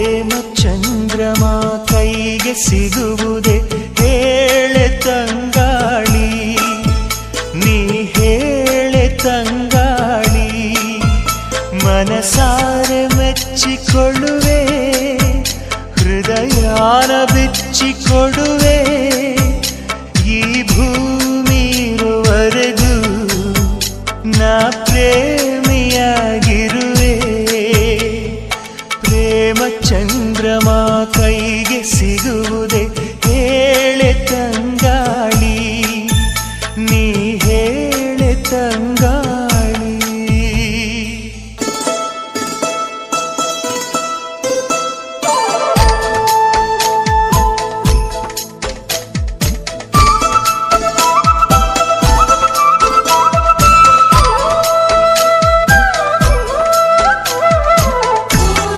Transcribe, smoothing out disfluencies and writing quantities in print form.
ಪ್ರೇಮ ಚಂದ್ರಮ ಕೈಗೆ ಸಿಗುವುದೇ ಹೇಳೆ ತಂಗಾಳಿ, ನೀ ಹೇಳೆ ತಂಗಾಳಿ. ಮನಸಾರೆ ಮೆಚ್ಚಿಕೊಳ್ಳುವೆ, ಹೃದಯಾನ ಬಿಚ್ಚಿಕೊಡುವೆ. ಈ ಭೂಮಿ ಇರುವರೆಗೂ ನಾ ಪ್ರೇಮಿಯಾಗಿರುವೆ. ಪ್ರೇಮ ಚಂದ್ರಮ ಕೈಗೆ ಸಿಗುವುದೇ